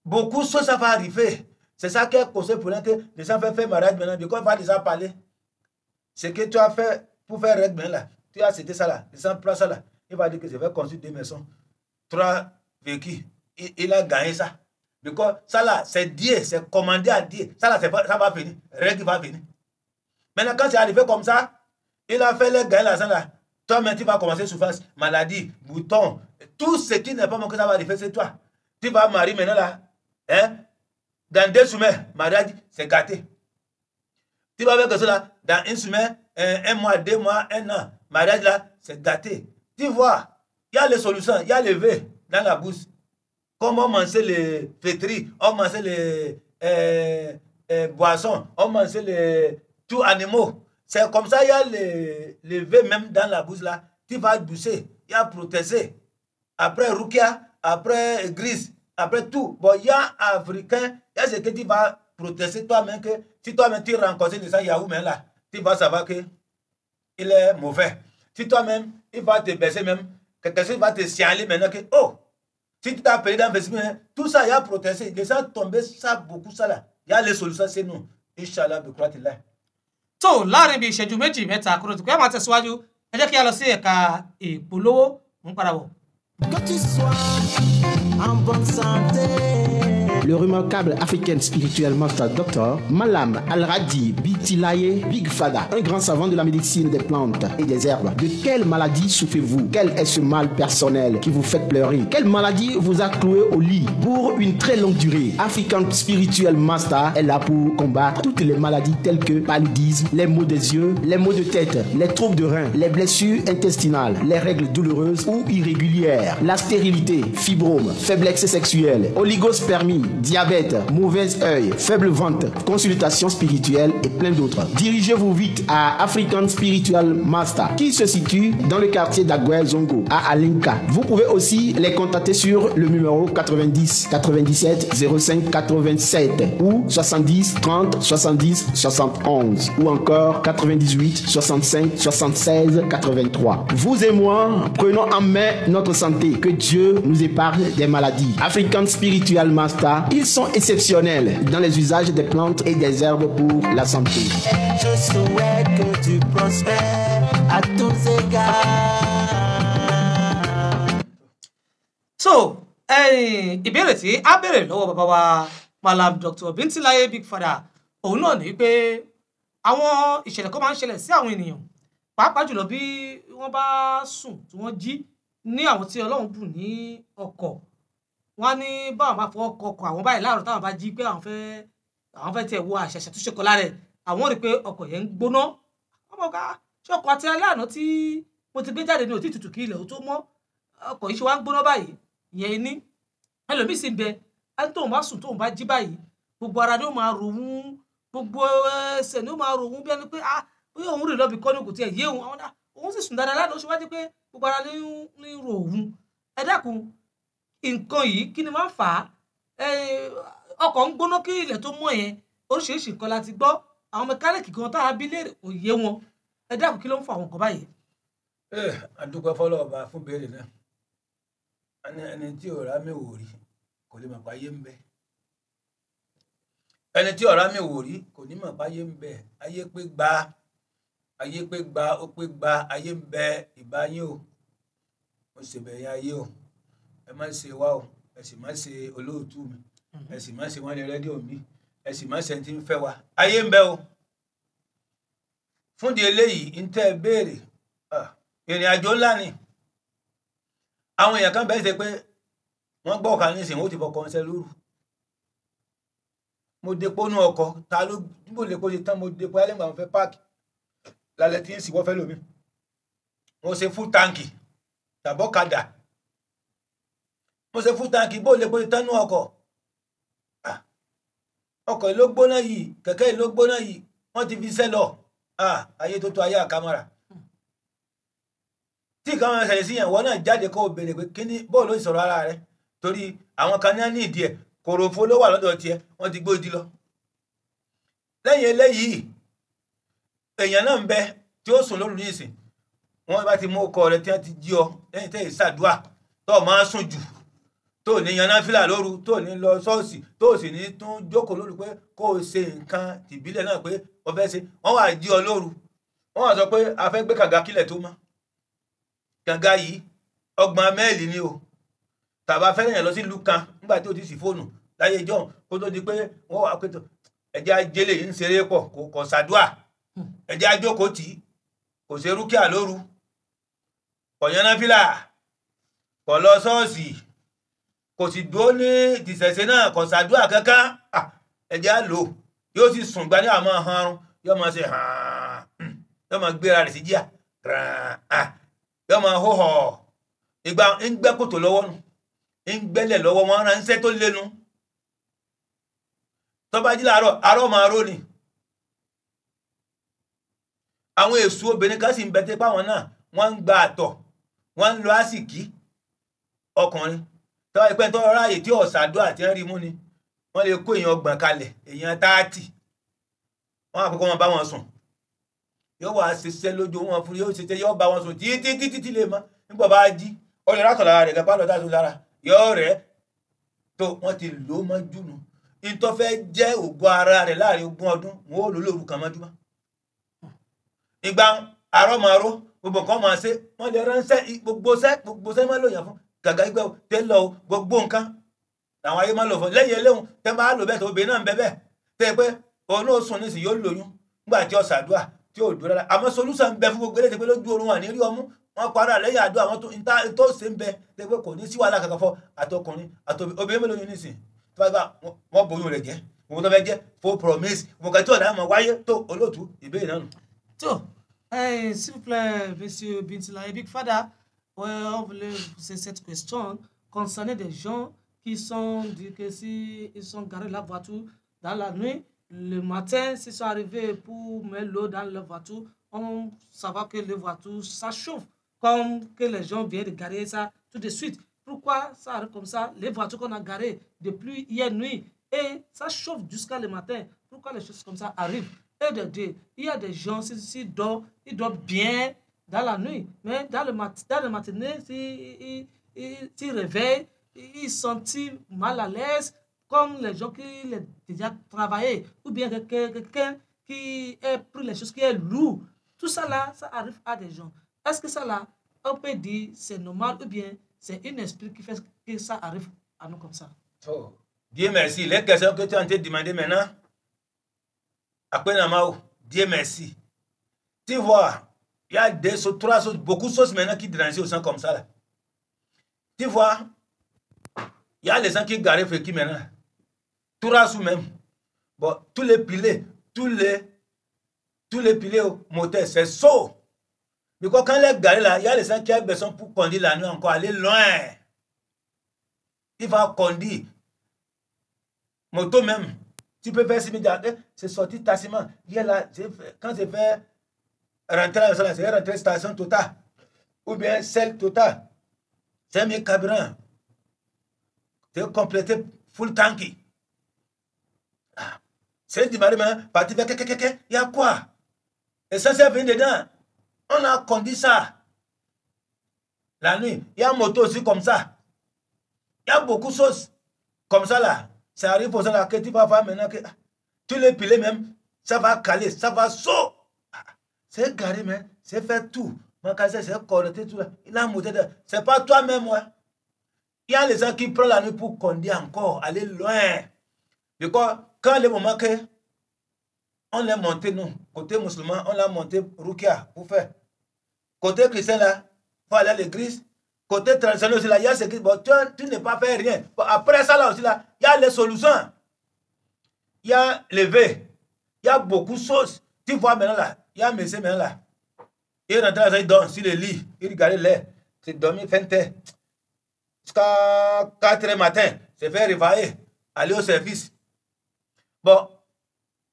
beaucoup de choses ça va arriver. C'est ça qui est causé pour que les gens font mariage maintenant. Parce qu'on va déjà parler. Ce que tu as fait pour faire règle maintenant là, tu as accepté ça là. Les gens prennent ça là. Il va dire que je vais construire 2 maisons. 3 véhicules. Il a gagné ça. Parce que ça là, c'est Dieu, c'est commandé à Dieu. Ça là, ça va venir. Règle va venir. Maintenant, quand c'est arrivé comme ça, il a fait les gagner l'argent là. Toi, maintenant, tu vas commencer souffrance, maladie, bouton. Tout ce qui n'est pas mon que ça va arriver, c'est toi. Tu vas marier maintenant là. Hein? Dans 2 semaines, mariage, c'est gâté. Tu vas avec cela, dans 1 semaine, 1 mois, 2 mois, 1 an. Mariage là, c'est gâté. Tu vois, il y a les solutions, il y a le vœu dans la bouche. Comme on mangeait les fétris, on mangeait les boissons, on mangeait les tout animaux. C'est comme ça, il y a les vœux même dans la bouche là. Tu vas doucer, il y a protéger. Après Rukia, après Église, après tout. Bon, il y a Africain, il y a ce que tu vas protéger toi-même. Que si toi-même tu rencontres les gens Yahoo, mais là, tu vas savoir que il est mauvais. Si toi-même, il va te baisser même, quelque chose va te signaler maintenant que, oh, si tu t'as payé dans l'investissement, tout ça, il y a protégé. Les gens tombent, ça, beaucoup ça là. Il y a les solutions, c'est nous. Inch'Allah, je crois qu'il est. So, láàrin bí ìṣẹ́jú méjì mẹ́ta kúrò tó kí wọ́n máa tẹ̀síwájú ẹ jẹ́ kí a lọ sí ẹ̀ka ìpolówó ń padà bọ̀. Que tu sois en bonne santé, le remarquable African Spiritual Master Dr. Malam Al-Radi Bitilaye Big Fada, un grand savant de la médecine des plantes et des herbes. De quelle maladie souffrez-vous? Quel est ce mal personnel qui vous fait pleurer? Quelle maladie vous a cloué au lit pour une très longue durée? African Spiritual Master est là pour combattre toutes les maladies telles que paludisme, les maux des yeux, les maux de tête, les troubles de reins, les blessures intestinales, les règles douloureuses ou irrégulières, la stérilité, fibrome, faiblesse sexuelle, oligospermie, diabète, mauvais œil, faible ventre, consultation spirituelle et plein d'autres. Dirigez-vous vite à African Spiritual Master qui se situe dans le quartier d'Aguel Zongo à Alinka. Vous pouvez aussi les contacter sur le numéro 90 97 05 87 ou 70 30 70 71 ou encore 98 65 76 83. Vous et moi, prenons en main notre santé. Que Dieu nous épargne des maladies. African Spiritual Master, ils sont exceptionnels dans les usages des plantes et des herbes pour la santé. Je souhaite que tu prospères à tous égards. So, ìbéèrè tí a béèrè lọ́wọ́ bàbá wa Malam Dr. Bíntìláyé Big Fada òun náà ní pé àwọn ìṣẹ̀lẹ̀ kan máa ń ṣẹlẹ̀ sí àwọn ènìyàn pàápàá jùlọ bí wọ́n bá sùn tí wọ́n jí ní àwọn tí Ọlọ́run bùn ní ọkọ̀ wọ́n ní báwọn bá fọwọ́ kọkọ̀ àwọn báyìí láàárọ̀ táwọn bá jí pé àwọn fẹ́ tiẹ̀ wo àṣẹ̀ṣẹ̀ tó ṣe kọ lára ẹ̀ àwọn rí pé ọkọ̀ yẹn ń gbóná wọ́n mọ̀ ká ṣé ọkọ̀ àti alẹ́ àná tí mo ti gbé jáde ní òtí tutù kí ilẹ̀ ó tó mọ́ ọkọ̀ yìí ṣe wá ń gbóná báyìí ìyẹn ní ẹlòmíì sì ń bẹ ẹni tóun bá sùn tóun bá jí báyìí gbogbo ara ni ó máa rò wún gbogbo ẹsẹ̀ ni ó máa rò wún bí ẹni pé bóyá òun rè lọ́bì kọ́ ní kò tiẹ̀ yé òun àwọn òun sì sùn dáadáa lánàá ó ṣe wá dé pé gbogbo ara ní rò òun ẹ dákun nǹkan yìí kí ni máa ń fà á ọkọ̀ ń gbóná kí ilẹ̀ tó mọ́ yẹn oríṣiríṣi nǹkan la ti gbọ́ àwọn mẹkáníìkì kan tá a bí léèrè kò yé wọn ẹ dákun kí ló ń fa àwọn nǹkan báyìí. àdúpẹ́ fọlọ́ọ̀bá fún béèrè náà ẹni tí ọ̀rá mi wò rí kò lè mọ̀ pé ayé ń bẹ ẹni tí ọ̀rá mi wò rí kò ní mọ̀ pé ayé ń bẹ ayé pé gba ó pé gba ayé ń bẹ ìbáyé o mo sì bẹ̀yẹ ayé o ẹ má ṣe wá o ẹ sì má ṣe olóòtú mi ẹ sì má ṣe wọn lè rédíò mi ẹ sì má ṣe ẹni tí ń fẹ́ wa ayé ń bẹ o fúndì eléyìí ń tẹ́ ẹ béèrè ìrìn àjò ńlá ni àwọn èèyàn kan bẹ́ẹ̀ ṣe pé wọ́n gbọ́ ọ̀kan nísìnyí ó ti fọkàn ṣe lóru mo depo nú ọkọ̀ ta ló bó lè kó ṣe tán mo depo ẹlẹ́gbà wọn fẹ́ páàkì lálẹ́ tí ń sì wọ́n fẹ́ lómi mo ṣe fún táǹkì tàbọ́kadà mo ṣe fún táǹkì bó lè kó ṣe tán nú ọkọ̀ ọkọ̀ ló gbóná yìí kẹ̀kẹ́ ló gbóná yìí wọ́n ti fi ṣẹ́ lọ ayé tó tó ayé àkámọ́ra tí nǹkan wọn ṣẹlẹ̀ sí yẹn wọ́n náà jáde kó o béèrè pé kíní bóòlù ó sọ̀rọ̀ ara rẹ torí àwọn kan ní ìdí ẹ̀ kòròfo ló wà lọ́dọ̀ tiẹ̀ wọ́n ti gbódi lọ. lẹ́yìn eléyìí èèyàn náà ń bẹ tí ó sùn lóru ní ìsìn wọ́n bá ti mú ọkọ rẹ tí wọ́n ti jí ọ lẹ́yìn tẹ́ ìṣàdúà tó o máa sùn jù tó o ní yan náfìlà lóru tó o ní lọ ṣọ́ọ̀ṣì tó o sì ní tún jókòó lóru pé kó o ṣe nǹkan tìbílẹ̀ náà pé o fẹ́ ṣe wọ́n wá jí ọ lóru wọ́n wá sọ pé a fẹ́ gbé kàga kílẹ̀ tó mọ́ kànga yìí 30 mẹ́ẹ̀lì ni o tàbá fẹ́ràn yẹn lọ sí ìlú kan nígbà tí o ti sì fóònù láyé ìjọ kó tó di pé wọ́n wà pé ẹ̀jẹ̀ ajélé yìí ń ṣeré pọ̀ kò ṣàdúà ẹ̀jẹ̀ ajókòó tì í kò ṣe rúkìá lóru kò yan náfìlà kò lọ ṣọ́ọ̀ṣì kò sì dúró ní ìtìsẹ̀ṣẹ̀ náà kò ṣàdúà kankan ẹ̀jẹ̀ á lò yóò sì sùn gba ní àmọ́ ọ̀hún yóò máa ṣe yóò máa gbéra rẹ̀ sí jíà yóò máa hóhọ̀ ìgbà ń gbẹ́ kòtò lọ́wọ́ nù ń gbẹ́lẹ̀ lọ́wọ́ wọn ránṣẹ́ tó lẹ́nu tó bá jí láàárọ̀ àárọ̀ máa ró ni àwọn èṣù obìnrin kan sì ń bẹ́tẹ́ páwọn náà wọ́n ń gba àtọ̀ wọ́n ń lo àsìkí ọkùnrin tó wáyé pẹ́ tó ráàyè tí ọ̀sàdó àti ẹ̀rí mú ni wọ́n lè kó èèyàn 30 kalẹ̀ èèyàn 30 wọ́n àkọ́kọ́ wọn bá wọn sùn yóò wá ṣiṣẹ́ lójú wọn fún yóò ṣiṣẹ́ yóò bá wọn sùn títí lè mọ́ nígbà bá jí ó lè rátọ̀ lára rẹ̀ gẹ́gẹ́ bá lọ́dá tó lára yóò rẹ̀ tó wọ́n ti lò ó mọ́ jùnú ìtọ́ fẹ́ jẹ́ ògùn ara rẹ̀ láàrin 20 ọdún wọn ò lò lóru kan mọ́júmọ́ ìgbà àárọ̀ máa ró gbogbo nǹkan máa ṣe wọ́n lè ránṣẹ́ gbogbo sẹ́ máa lòyàn fún gàgà ìgbẹ́ tẹ́lọ̀ gbogbo nǹkan àwọn ayé máa lò fún lẹ́yìn eléhùn tẹ́ bá lò bẹ́ẹ̀ tó obìnrin náà ń bẹ bẹ́ẹ̀ tẹ́ pé òun náà sùn nísìnyí yóò lóyún nígbà tí ó ṣàdúrà tí ò dúró rárá àmọ́ solution ń bẹ fún gbogbo eléyìí pé lójú oorun wà ní rí ọmú wọn para lẹ́yìn àdúrà àwọn tó ṣe ń bẹ tẹ́ pé kò ní sí wàhálà kankan fọ àtọkùnrin obìnrin mélòó yín nísìn tó bá gbà wọn bóyún rẹ̀ jẹ́ òun tó fẹ́ jẹ́ full promise mo kàn tí ọ̀dà mọ̀ wáyé tó olóòtú ìbéèrè náà nù. tó s'il vous plaît monsieur Bintilaye Big Fada on voulait poser cette question concernant des gens qui sont dit que si ils sont garés la voiture dans la nuit le matin s'ils sont arrivés pour mettre l'eau dans leur voiture on savoir que les voitures ça chauffe comme que les gens viennent de garer ça tout de suite. Pourquoi ça arrive comme ça? Les voitures qu'on a garées depuis hier nuit et ça chauffe jusqu'à le matin. Pourquoi les choses comme ça arrivent? Et de deux, il y a des gens s'ils dorment, ils dorment bien dans la nuit, mais dans le matinée, s'ils réveillent, ils sont mal à l'aise, comme les gens qui ont déjà travaillé, ou bien quelqu'un qui a pris les choses qui est lourd. Tout ça là, ça arrive à des gens. Est-ce que ça là, on peut dire c'est normal ou bien c'est un esprit qui fait que ça arrive à nous comme ça? Oh, Dieu merci. Les questions que tu es en train de demander maintenant, après Namao, Dieu merci. Tu vois, il y a des choses, trois choses, beaucoup de choses maintenant qui dérangent au sang comme ça. Là. Tu vois, il y a les gens qui garent qui maintenant. Tout rassou même. Bon, tous les piliers au moteur, c'est saut. Mais quand les garés là, il y a les gens qui ont besoin pour conduire la nuit encore, aller loin. Il va conduire. Moto même. Tu peux faire c'est sorti tassiment. Quand j'ai fait rentrer à la salle, c'est rentrer station Total. Ou bien celle Total. C'est mes carburants. C'est complété full tanky. C'est du mari, parti vers il y a quoi? Et ça, c'est venu dedans. On a conduit ça. La nuit, il y a une moto aussi comme ça. Il y a beaucoup de choses comme ça là. Ça arrive pour ça là que tu vas voir maintenant que tu les piles même, ça va caler, ça va saut. C'est garé, mais c'est fait tout. C'est correcté tout là. Il a monté. C'est pas toi-même, moi. Il y a les gens qui prennent la nuit pour conduire encore, aller loin. Because quand le moment que on l'a monté, nous, côté musulman, on l'a monté Rukia pour faire. Côté chrétien là, il faut aller à l'église. Côté traditionnel aussi là, il y a ce qui. Bon, tu n'es pas fait rien. Bon, après ça là aussi là, il y a les solutions. Il y a les vœux. Il y a beaucoup de choses. Tu vois maintenant là, il y a un monsieur maintenant là. Il rentre là, il dort sur le lit. Il regarde l'air. C'est dormir, fin terre. Jusqu'à 4 h matin, c'est faire réveiller, aller au service. Bon,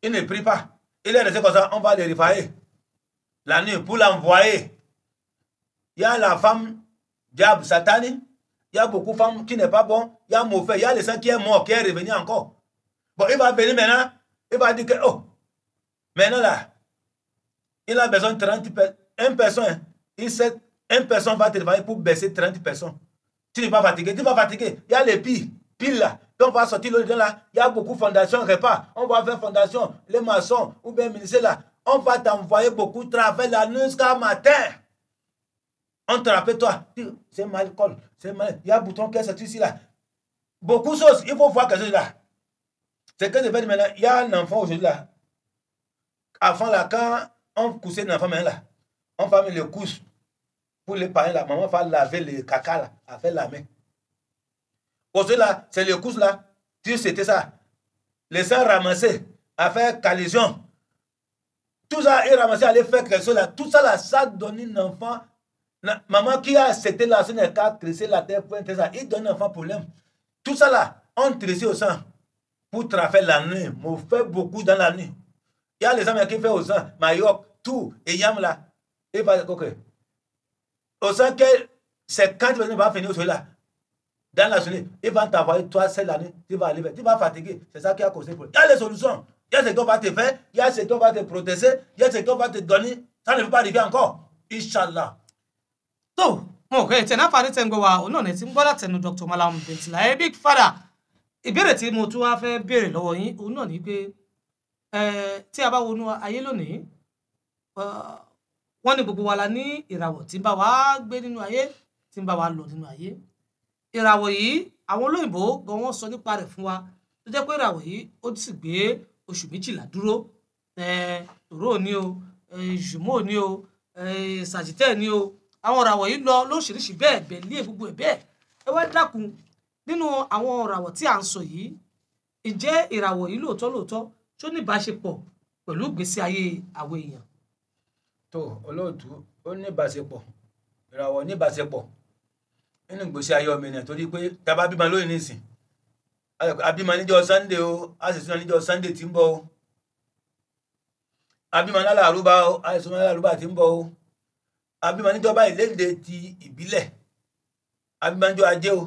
il ne prie pas. Il est resté comme ça, on va le réveiller. La nuit, pour l'envoyer. Il y a la femme, diable, satanique. Il y a beaucoup de femmes qui n'est pas bon. Il y a mauvais. Il y a les gens qui est mort, qui est revenu encore. Bon, il va venir maintenant. Il va dire que, oh, maintenant là, il a besoin de 30 personnes. Une personne, une personne va te réveiller pour baisser 30 personnes. Tu n'es pas fatigué. Tu vas fatiguer. Il y a les piles là. On va sortir le là. Il y a beaucoup de fondations, repas. On va faire fondation, les maçons, ou bien ministère là. On va t'envoyer beaucoup de travail la nuit jusqu'à matin. On te rappelle toi. C'est mal col. C'est mal. Il y a un bouton qui est sorti ici là. Beaucoup de choses. Il faut voir quelque chose là. C'est que je vais dire maintenant. Il y a un enfant aujourd'hui là. Avant là, quand on coussait un enfant maintenant là, on va mettre le couche pour les parents là. Maman va laver le caca là, avec la main. Aujourd'hui là, c'est le couche là. Tu c'était ça. Les sangs ramassés, à faire collision. Tout ça, il ramassé, aller faire quelque chose là. Tout ça là, ça donne un enfant. Maman qui a c'était là, ce n'est qu'à tresser la terre pour ça. Il donne un enfant problème. Tout ça là, on tressait au sang pour travailler la nuit. On fait beaucoup dans la nuit. Il y a les hommes qui font au sang, Mayoc, tout, et Yam là. Il va dire, ok. Au sang que c'est quand tu vas finir au là. Dans la journée, il va t'envoyer toi seul la nuit, tu vas aller, tu vas fatiguer. C'est ça qui a causé le problème. Il y a les solutions. Il y a ce qu'on va te faire, il y a ce qu'on va te protéger, il y a ce qu'on va te donner. Ça ne peut pas arriver encore. Inch'Allah. So, ok, tena fari tengo wa ono ne ti ngbola tenu Dr. Mallam Bintilaye Big Fada. Ìbéèrè tí mo tún wá fẹ́ béèrè lọ́wọ́ yín, òun náà ni pé tí a bá wọnú ayé lónìí, wọ́n ní gbogbo wa la ní ìràwọ̀ tí ń bá wa gbé nínú ayé, tí ń bá wa lọ nínú ayé. Ìràwọ̀ yìí àwọn olóyìnbó gan wọ́n sọ nípa rẹ̀ fún wa tó jẹ́ pé ìràwọ̀ yìí ó sì gbé oṣù 12 dúró tòró ni o jùmọ̀ ni o sàjítẹ̀ ni o àwọn ìràwọ̀ yìí lọ lóṣìṣì bẹ́ẹ̀ bẹ̀lí gbogbo ẹ̀ bẹ́ẹ̀ ẹ wá dákun nínú àwọn ìràwọ̀ tí à ń sọ yìí ǹjẹ́ ìràwọ̀ yìí lóòótọ́ tó ní ìbáṣepọ̀ pẹ̀lú ìgbésí ayé àwọn èèyàn. tó olóòtú ó ní ìbáṣepọ̀ ìràwọ̀ ní ìbáṣepọ̀ nínú ìgbésí ayé ọmọ ènìyàn torí pé tábà bímọ lóyìn nísìn abímọ níjọ́ Sunday o a sì sún níjọ́ Sunday tí ń bọ̀ o abímọ lálàrúbá o a sì sún lálàrúbá tí ń bọ̀ o abímọ níjọ́ báyìí léde ti ìbílẹ̀ abímọ níjọ́ Ajé o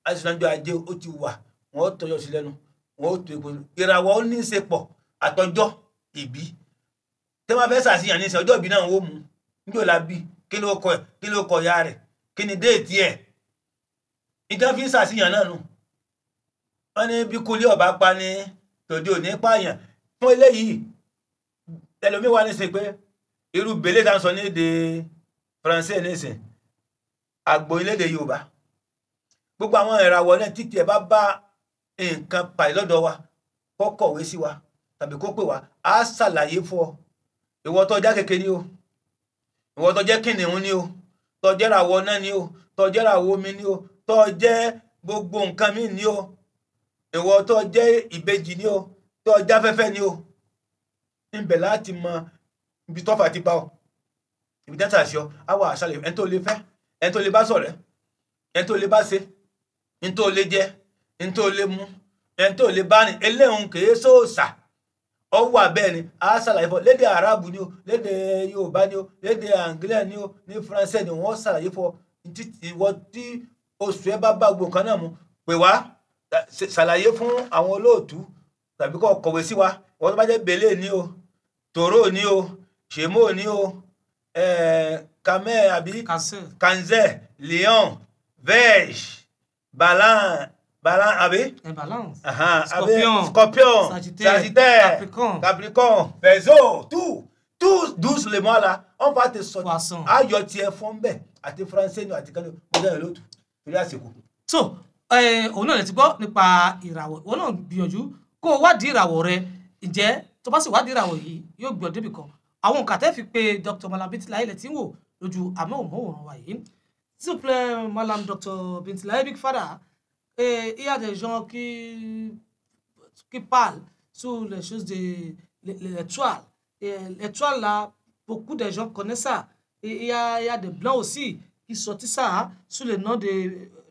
a sì sún níjọ́ Ajé o ó ti wà wọn ó tọyọ sí lẹ́nu wọn ó tó epo ìràwọ̀ ó ní í ṣe pọ̀ àtọjọ́ ìbí tí wọn fẹ́ ṣàṣìyàn ní ìsìn ọjọ́ ìbí náà wọ́n mú níjọ́ la bí kí ló kọ ya rẹ̀ kí ni déètì ẹ̀ ìjọ fi ń ṣàṣìyàn náà nù wọn ní bí kúlé ọba pa ní tòde òní pààyàn fún eléyìí ẹlòmíín wà nísìn pé irú bèlè tá à ń sọ ní èdè faransé nísìn àgbo ilédè Yorùbá gbogbo àwọn ìràwọ̀ náà títí ẹ̀ bá nǹkan pàì lọ́dọ̀ wa kó kọ̀wé sí wa tàbí kó pè wá á ṣàlàyé fún ọ ìwọ tó já kékeré ni o ìwọ tó jẹ́ kìnìún ni o tó jẹ́ ìràwọ̀ náà ni o tó jẹ́ ìràwọ̀ omi ni o tó jẹ́ gbogbo nǹkan míì ni o ìwọ tó jẹ́ ìbejì ni o tó jẹ́ afẹ́fẹ́ ni o níbẹ̀ láti mọ ibi tọ́fà ti bá ọ ibi tẹ́tà ṣe ọ á wà àṣàlẹ̀ ẹni tó lè fẹ́ ẹni tó lè bá ṣọ̀rẹ́ ẹni tó lè bá ṣe ẹni tó lè jẹ ẹni tó lè mú ẹni tó lè bá ní eléhùn kèé sóòsà ọ wà bẹ́ẹ̀ ni a ṣàlàyé fún lédè Arabu ni o lédè Yorùbá ni o lédè Anglais ni o ní Faransé ni wọ́n ṣàlàyé fún ìwọ tí oṣù ẹ bá gbogbo nǹkan náà mu pè wá ṣàlàyé fún àwọn olóòtú tàbí kó kọ̀wé sí wa wọ́n tó bá jẹ́ Bélé ni o Toro ni o Ṣèmó ni o Camel àbí Cancer Lion Verge Balance àbí Balance Scorpion Sagittaire Capricorne Verseau tous 12 les mois là on va te sortir ayọ̀ tiẹ̀ fún bẹ́ẹ̀ àti Faransé ni àti kánò bóyá ìlú òtún torí àsìkò. so òun náà lè ti gbọ́ nípa ìràwọ̀ òun náà gbìyànjú kó o wádìí ìràwọ̀ rẹ ǹjẹ́ tó bá sì wádìí ìràwọ̀ yìí yóò gbé ọ débì kan àwọn nǹkan tẹ́ fi pé Dr. Mallam Bintilaye ilẹ̀ tí ń wò lójú amóhùnmáwòrán wa yìí s'il vous plaît Mallam Dr. Bintilaye Big Father il y a des gens qui parlent sur les choses de l'étoile et l'étoile là beaucoup de gens connaissent ça et il y a des blancs aussi qui sortent ça sous le nom de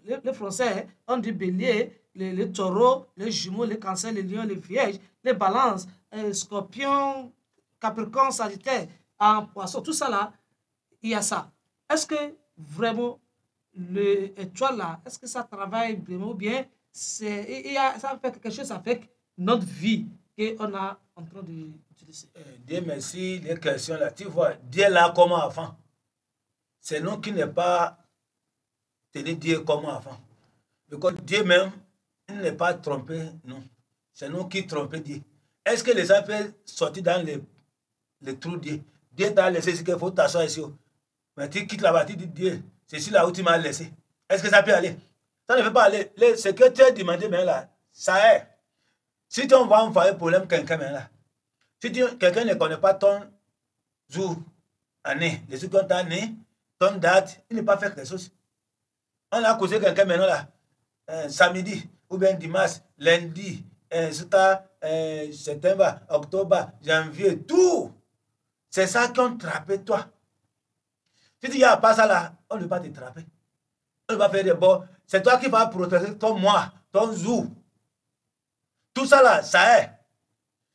les Français on dit bélier les taureaux, les jumeaux, les cancers, les lions, les vierges, les balances, scorpions, capricornes, sagittaires, en poisson, tout ça là, il y a ça. Est-ce que vraiment l'étoile là, est-ce que ça travaille vraiment bien? Ça fait quelque chose avec notre vie qu'on a en train d'utiliser. Dieu merci, les questions là, tu vois, Dieu là comme avant. C'est nous qui n'est pas tenu Dieu comme avant. Parce que Dieu même, il n'est pas trompé, non. C'est nous qui trompons Dieu. Est-ce que les gens peuvent sortir dans les trous de Dieu? Dieu t'a laissé ce qu'il faut t'asseoir ici. Mais tu quittes là-bas, tu dis Dieu, c'est ici là où tu m'as laissé. Est-ce que ça peut aller? Ça ne peut pas aller. Ce que tu as demandé, mais là, ça est. Si tu vas envoyer un problème quelqu'un, mais là, si quelqu'un ne connaît pas ton jour, année, les jours qu'on t'a né, ton date, il n'est pas fait quelque chose. On a causé quelqu'un maintenant là, samedi, ou bien dimanche, lundi, septembre, octobre, janvier, tout. C'est ça qui ont trappé toi. Si tu n'y as pas ça là, on ne va pas te trapper. On ne va faire des bons. C'est toi qui vas protéger ton mois, ton jour. Tout ça là, ça est.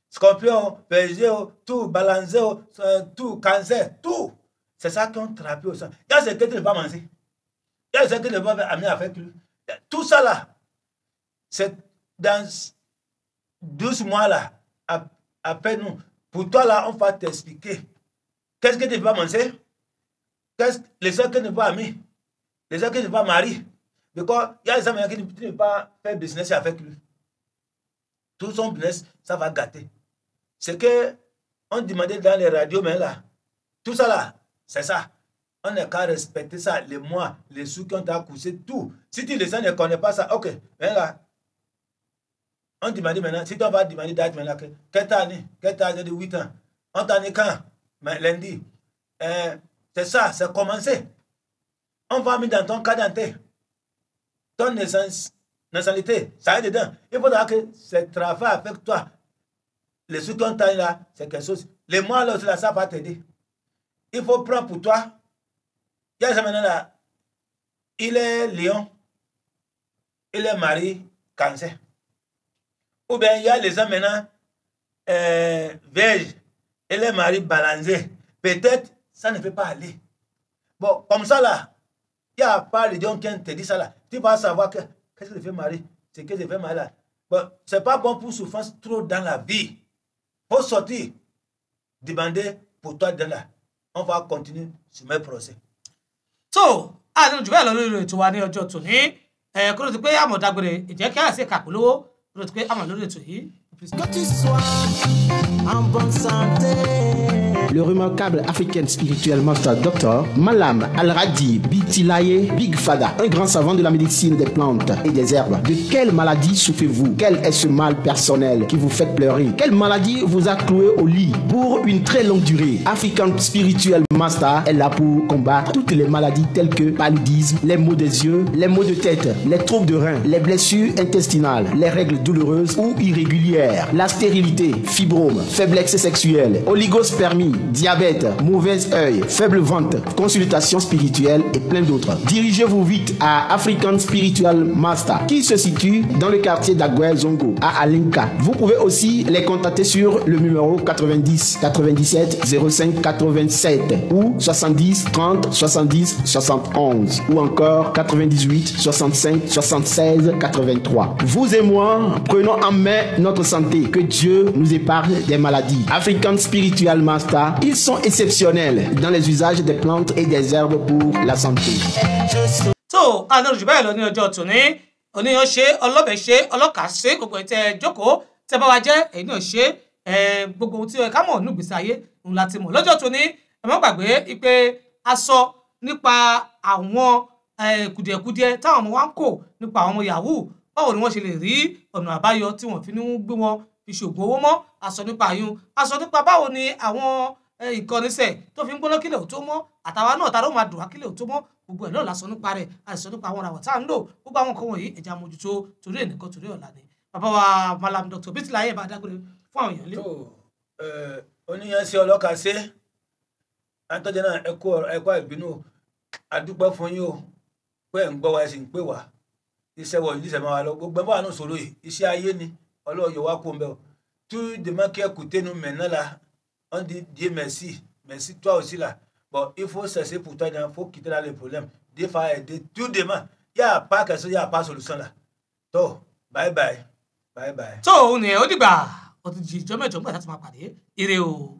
Scorpion, Verseau, tout, Balance, tout, Cancer, tout. C'est ça qui ont trappé au sang. Il y a ce que tu ne vas pas manger. Il y a ce que tu ne vas pas amener avec lui. Tout ça là, c'est dans 12 mois là, à peine nous. Pour toi là, on va t'expliquer. Qu'est-ce que tu vas manger? Les gens que tu ne vas pas aimer. Les gens que tu ne vas pas marier. Parce qu'il y a des gens qui ne peuvent pas faire business avec lui. Tout son business, ça va gâter. C'est que on demandait dans les radios, mais là, tout ça là, c'est ça. On n'a qu'à respecter ça, les mois, les sous qui ont accouché, tout. Si tu les gens ne connaissent pas ça, ok, viens là. On demande maintenant, si tu vas demander date maintenant, quelle année de 8 ans? On t'a dit quand? Mais lundi. C'est ça, c'est commencé. On va mettre dans ton cas d'identité, ton nationalité, ça est dedans. Il faudra que ce travail avec toi, les sous qu'on t'a là, c'est quelque chose. Les mois là, ça va t'aider. Il faut prendre pour toi. Il y a ça maintenant là, il est lion, il est mari, cancer. Ou bien il y a les gens maintenant, vierge, il est mari, balancé. Peut-être ça ne peut pas aller. Bon, comme ça là, il n'y a pas de lion qui te dit ça là. Tu vas savoir que qu'est-ce que je fais mari, c'est que je fais mari là. Bon, c'est pas bon pour souffrance trop dans la vie. Faut sortir, demander pour toi de là. On va continuer sur mes procès. So, àdéhùn jù bẹ́ẹ̀ lọ lórí ètò wa ní ọjọ́ tòní kó ló ti pé àmọ̀ dágbére ìjẹ́ kí á ṣe kàpolówó kó ló ti pé àmọ̀ lórí ètò yìí. Que tu sois en bonne santé. Le remarquable African Spiritual Master Dr. Malam Al-Radi Bitilaye Big Fada, un grand savant de la médecine des plantes et des herbes. De quelle maladie souffrez-vous? Quel est ce mal personnel qui vous fait pleurer? Quelle maladie vous a cloué au lit pour une très longue durée? African Spiritual Master est là pour combattre toutes les maladies telles que paludisme, les maux des yeux, les maux de tête, les troubles de reins, les blessures intestinales, les règles douloureuses ou irrégulières, la stérilité, fibrome, faiblesse sexuelle, oligospermie, diabète, mauvais œil, faible ventre, consultation spirituelle et plein d'autres. Dirigez-vous vite à African Spiritual Master qui se situe dans le quartier d'Agwe Zongo à Alinka. Vous pouvez aussi les contacter sur le numéro 90 97 05 87 ou 70 30 70 71 ou encore 98 65 76 83. Vous et moi, prenons en main notre santé. Que Dieu nous épargne des maladies. African Spiritual Master, ils sont exceptionnels dans les usages des plantes et des herbes pour la santé. So, àdéhùn jù bẹ́ẹ̀ lọ ní ọjọ́ tòní oníyan ṣe ọlọ́bẹ̀ ṣe ọlọ́kà ṣe gbogbo ẹ̀ tẹ́ jókòó tẹ́ bá wa jẹ́ èyí náà ṣe gbogbo ohun tí ó yẹ ká mọ̀ nínú ìgbésí ayé òun láti mọ̀ lọ́jọ́ tòní ẹ má gbàgbé pé a sọ nípa àwọn kùdìẹ̀kudiẹ táwọn ọmọ wa ń kó nípa àwọn ọmọ yahoo báwo ni wọ́n ṣe lè rí ọ̀nà àbáyọ tí wọ́n fi ní gbé wọn fi ṣògùn owó mọ́ a sọ nípa àyún a sọ nípa báwo ni àwọn ìkànnìṣẹ́ tó fi ń gbóná kílẹ̀ ò tó mọ́ àtàwa náà tàbí ó máa dùn wá kílẹ̀ ò tó mọ́ gbogbo ẹ̀ náà la sọ nípa rẹ̀ a sọ nípa àwọn ràwọ̀ tá à ń lò gbogbo àwọn nǹkan wọ̀nyí ẹ̀já mójútó torí ẹnìkan torí ọ̀la ni bàbá wa Malam Dr. Bitilaye bá dágbére fún àwọn èèyàn lé. oníyan ṣe ọlọ́kà ṣe àtọ́jọ́ náà ẹ̀kọ́ ìbínú àdúpẹ́ fún yín o pé ẹ̀ ń gbọ́ wa ẹ̀ sì ń pè wá iṣẹ́ wọ̀ yìí ṣẹ̀ máa wà lọ gbogbo ẹ̀ bá wà náà sọ̀rọ̀ yìí iṣẹ́ ayé ni ọlọ́yọ̀ wá kó ń bẹ̀ o tout demain qui écouter nous maintenant là on dit Dieu merci toi aussi là bon il faut cesser pour toi il faut quitter là les problèmes Dieu va aider tout demain il y a pas quelque chose il y a pas solution là donc bye bye. tó o ní ẹ ó dìgbà ó ti jí ìjọ mẹ́jọ ń gbà láti máa pàdé ire o.